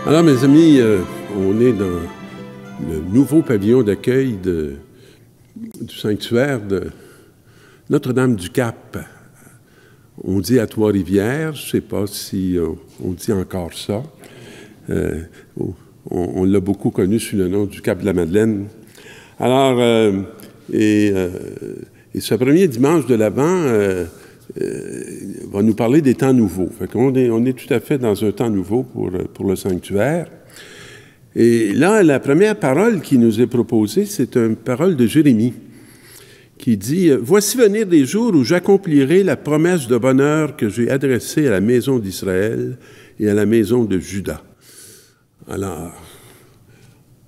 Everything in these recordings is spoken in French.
Alors, mes amis, on est dans le nouveau pavillon d'accueil du sanctuaire de Notre-Dame-du-Cap. On dit à Trois-Rivières, je ne sais pas si on dit encore ça. On l'a beaucoup connu sous le nom du Cap de la Madeleine. Alors, ce premier dimanche de l'Avent va nous parler des temps nouveaux. Fait qu'on est tout à fait dans un temps nouveau pour le sanctuaire. Et là, la première parole qui nous est proposée, c'est une parole de Jérémie qui dit « Voici venir des jours où j'accomplirai la promesse de bonheur que j'ai adressée à la maison d'Israël et à la maison de Juda. » Alors,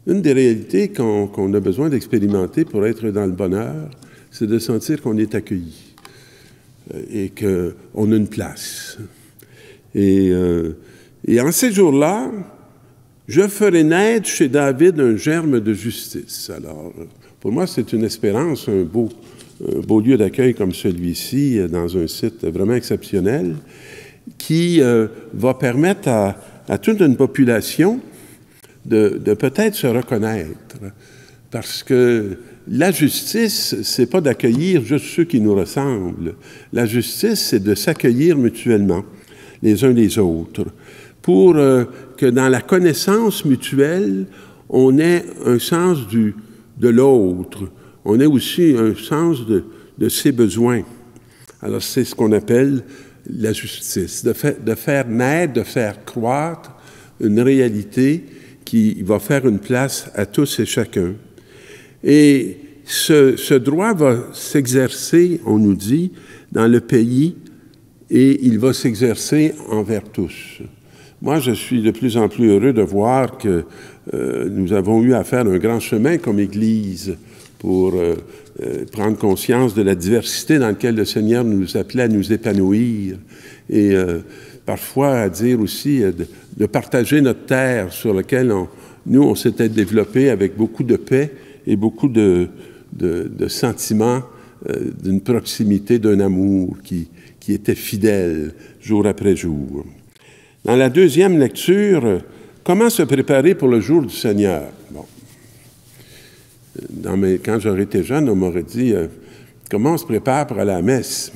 une des réalités qu'on a besoin d'expérimenter pour être dans le bonheur, c'est de sentir qu'on est accueilli et qu'on a une place. Et en ces jours-là, je ferai naître chez David un germe de justice. Alors, pour moi, c'est une espérance, un beau lieu d'accueil comme celui-ci, dans un site vraiment exceptionnel, qui va permettre à toute une population de peut-être se reconnaître. Parce que la justice, c'est pas d'accueillir juste ceux qui nous ressemblent. La justice, c'est de s'accueillir mutuellement, les uns les autres, pour que dans la connaissance mutuelle, on ait un sens de l'autre. On ait aussi un sens de ses besoins. Alors, c'est ce qu'on appelle la justice, de faire naître, de faire croître une réalité qui va faire une place à tous et chacun. Et ce droit va s'exercer, on nous dit, dans le pays, et il va s'exercer envers tous. Moi, je suis de plus en plus heureux de voir que nous avons eu à faire un grand chemin comme Église pour prendre conscience de la diversité dans laquelle le Seigneur nous appelait à nous épanouir et parfois à dire aussi de partager notre terre sur laquelle on s'était développé avec beaucoup de paix et beaucoup de sentiments d'une proximité, d'un amour qui était fidèle jour après jour. Dans la deuxième lecture, comment se préparer pour le jour du Seigneur? Bon. Quand j'aurais été jeune, on m'aurait dit comment on se prépare pour aller à la messe?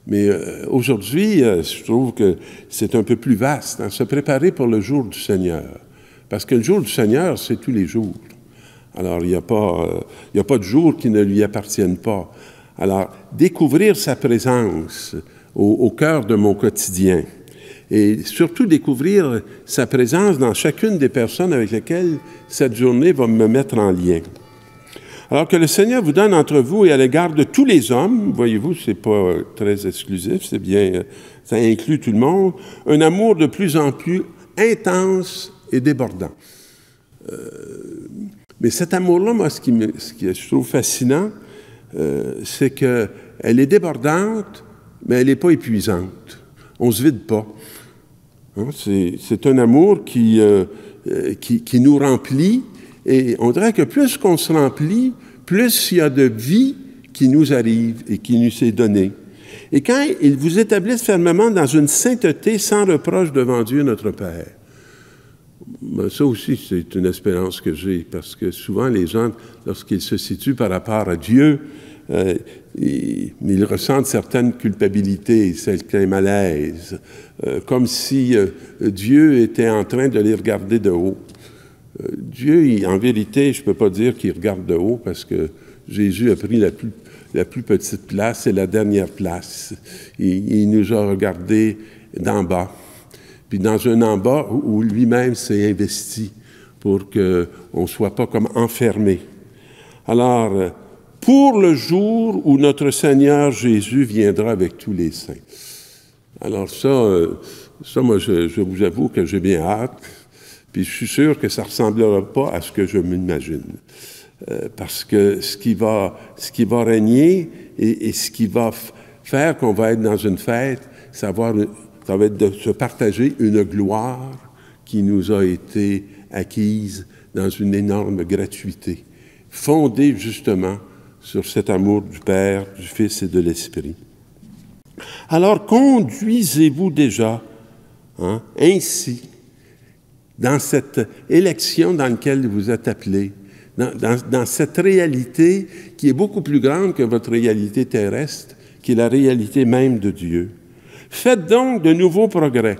Mais aujourd'hui, je trouve que c'est un peu plus vaste, hein, se préparer pour le jour du Seigneur. Parce que le jour du Seigneur, c'est tous les jours. Alors, il n'y a pas de jour qui ne lui appartienne pas. Alors, découvrir sa présence au cœur de mon quotidien. Et surtout découvrir sa présence dans chacune des personnes avec lesquelles cette journée va me mettre en lien. Alors que le Seigneur vous donne entre vous et à l'égard de tous les hommes, voyez-vous, c'est pas très exclusif, c'est bien, ça inclut tout le monde, un amour de plus en plus intense et débordant. Mais cet amour-là, moi, ce que je trouve fascinant, c'est qu'elle est débordante, mais elle n'est pas épuisante. On ne se vide pas. Hein? C'est un amour qui nous remplit, et on dirait que plus qu'on se remplit, plus il y a de vie qui nous arrive et qui nous est donnée. Et quand il vous établisse fermement dans une sainteté sans reproche devant Dieu notre Père, ben ça aussi, c'est une espérance que j'ai, parce que souvent, les gens, lorsqu'ils se situent par rapport à Dieu, ils ressentent certaines culpabilités, certains malaises, comme si Dieu était en train de les regarder de haut. Dieu, en vérité, je ne peux pas dire qu'il regarde de haut, parce que Jésus a pris la plus petite place et la dernière place. Il nous a regardés d'en bas. Puis dans un en bas où lui-même s'est investi pour qu'on ne soit pas comme enfermé. Alors, pour le jour où notre Seigneur Jésus viendra avec tous les saints. Alors ça moi, je vous avoue que j'ai bien hâte, puis je suis sûr que ça ne ressemblera pas à ce que je m'imagine. Parce que ce qui va régner et ce qui va faire qu'on va être dans une fête, ça va être de se partager une gloire qui nous a été acquise dans une énorme gratuité, fondée justement sur cet amour du Père, du Fils et de l'Esprit. Alors conduisez-vous déjà ainsi dans cette élection dans laquelle vous êtes appelés, dans cette réalité qui est beaucoup plus grande que votre réalité terrestre, qui est la réalité même de Dieu. Faites donc de nouveaux progrès.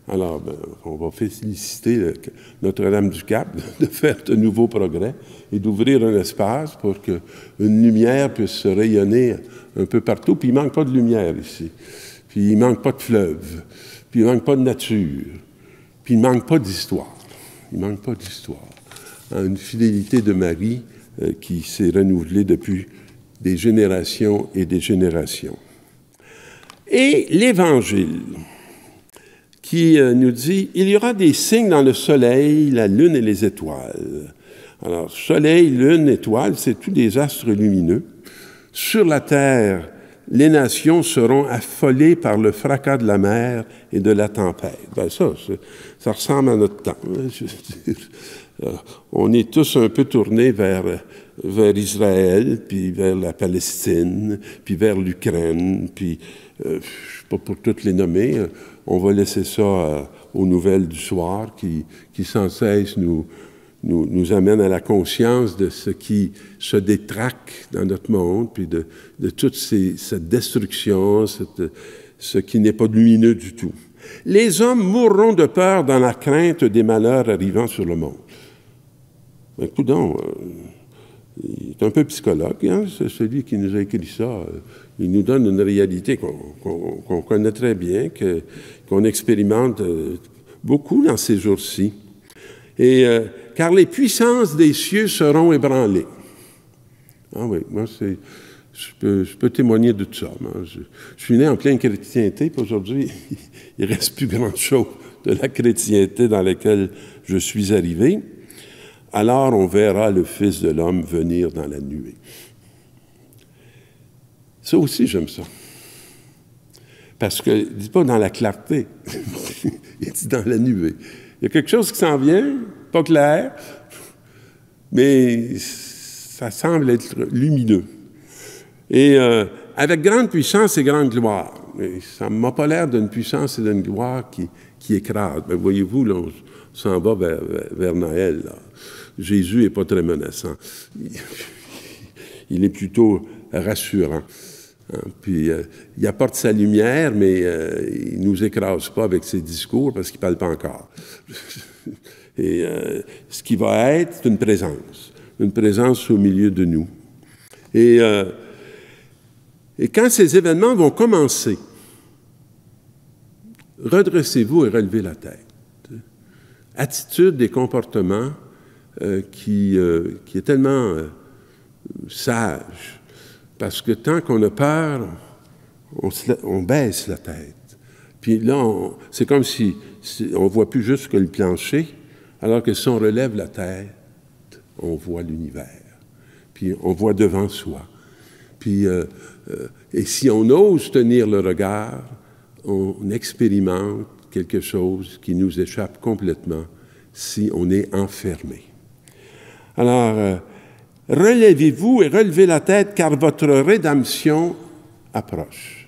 Alors, on va féliciter Notre-Dame-du-Cap de faire de nouveaux progrès et d'ouvrir un espace pour qu'une lumière puisse se rayonner un peu partout. Puis il ne manque pas de lumière ici. Puis il ne manque pas de fleuve. Puis il ne manque pas de nature. Puis il ne manque pas d'histoire. Il ne manque pas d'histoire. Une fidélité de Marie qui s'est renouvelée depuis des générations et des générations. Et l'Évangile qui nous dit « Il y aura des signes dans le soleil, la lune et les étoiles. » Alors, soleil, lune, étoiles, c'est tous des astres lumineux. Sur la terre, les nations seront affolées par le fracas de la mer et de la tempête. Bien, ça ressemble à notre temps. Je veux dire, on est tous un peu tournés vers Israël, puis vers la Palestine, puis vers l'Ukraine, puis je ne sais pas pour toutes les nommer, on va laisser ça aux nouvelles du soir qui sans cesse nous amènent à la conscience de ce qui se détraque dans notre monde, puis de toute cette destruction, ce qui n'est pas lumineux du tout. Les hommes mourront de peur dans la crainte des malheurs arrivant sur le monde. Ben, coudonc, il est un peu psychologue, hein, c'est celui qui nous a écrit ça. Il nous donne une réalité qu'on connaît très bien, qu'on expérimente beaucoup dans ces jours-ci. Et car les puissances des cieux seront ébranlées. Ah oui, moi, je peux témoigner de tout ça. Moi, je suis né en pleine chrétienté, puis aujourd'hui, il ne reste plus grand-chose de la chrétienté dans laquelle je suis arrivé. Alors on verra le Fils de l'homme venir dans la nuée. Ça aussi, j'aime ça. Parce que, il ne dit pas dans la clarté, il dit dans la nuée. Il y a quelque chose qui s'en vient, pas clair, mais ça semble être lumineux. Et avec grande puissance et grande gloire. Mais ça ne m'a pas l'air d'une puissance et d'une gloire qui écrase. Ben, voyez-vous, là, on s'en va vers Noël, là. Jésus n'est pas très menaçant. Il est plutôt rassurant. Puis, il apporte sa lumière, mais il ne nous écrase pas avec ses discours parce qu'il ne parle pas encore. Et ce qui va être, c'est une présence au milieu de nous. Et quand ces événements vont commencer, redressez-vous et relevez la tête. Attitude et comportement qui est tellement sage, parce que tant qu'on a peur, on baisse la tête. Puis là, c'est comme si on ne voit plus juste que le plancher, alors que si on relève la tête, on voit l'univers. Puis on voit devant soi. Puis, et si on ose tenir le regard, on expérimente quelque chose qui nous échappe complètement si on est enfermé. Alors, relevez-vous et relevez la tête, car votre rédemption approche.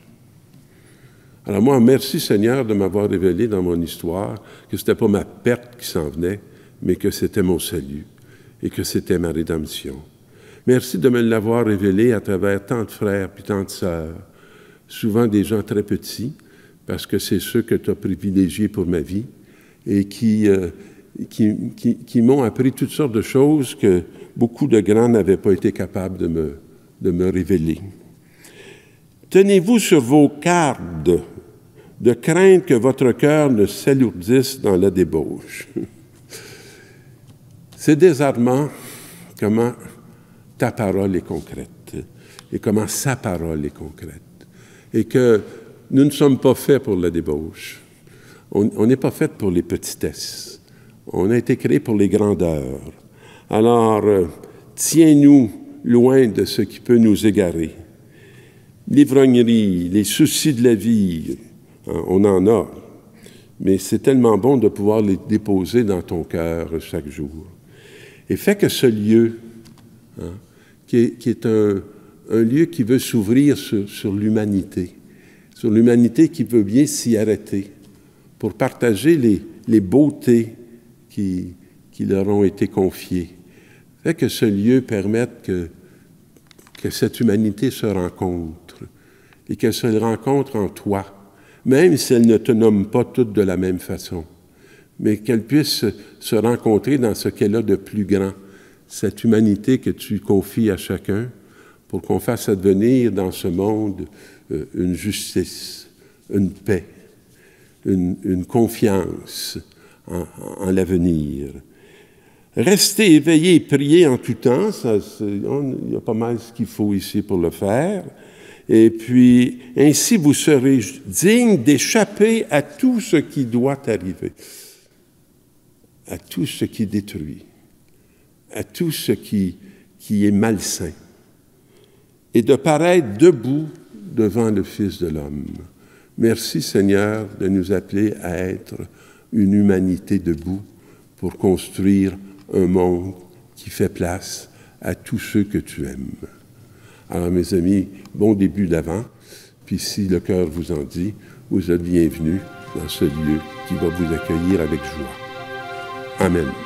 Alors moi, merci Seigneur de m'avoir révélé dans mon histoire que ce n'était pas ma perte qui s'en venait, mais que c'était mon salut et que c'était ma rédemption. Merci de me l'avoir révélé à travers tant de frères puis tant de sœurs, souvent des gens très petits, parce que c'est ceux que tu as privilégiés pour ma vie et qui m'ont appris toutes sortes de choses que beaucoup de grands n'avaient pas été capables de me révéler. Tenez-vous sur vos gardes, de crainte que votre cœur ne s'alourdisse dans la débauche. C'est désarmant comment ta parole est concrète et comment sa parole est concrète. Et que nous ne sommes pas faits pour la débauche. On n'est pas faits pour les petitesses. On a été créés pour les grandeurs. Alors, tiens-nous loin de ce qui peut nous égarer. L'ivrognerie, les soucis de la vie, on en a. Mais c'est tellement bon de pouvoir les déposer dans ton cœur chaque jour. Et fais que ce lieu, qui est un lieu qui veut s'ouvrir sur l'humanité qui veut bien s'y arrêter pour partager les beautés qui leur ont été confiés. Fait que ce lieu permette que cette humanité se rencontre et qu'elle se rencontre en toi, même si elle ne te nomme pas toutes de la même façon, mais qu'elle puisse se rencontrer dans ce qu'elle a de plus grand, cette humanité que tu confies à chacun pour qu'on fasse advenir dans ce monde une justice, une paix, une confiance en l'avenir. Restez éveillés et priez en tout temps, il y a pas mal ce qu'il faut ici pour le faire. Et puis, ainsi vous serez dignes d'échapper à tout ce qui doit arriver, à tout ce qui détruit, à tout ce qui est malsain, et de paraître debout devant le Fils de l'homme. Merci Seigneur de nous appeler à être une humanité debout pour construire un monde qui fait place à tous ceux que tu aimes. Alors mes amis, bon début d'Avent, puis si le cœur vous en dit, vous êtes bienvenus dans ce lieu qui va vous accueillir avec joie. Amen.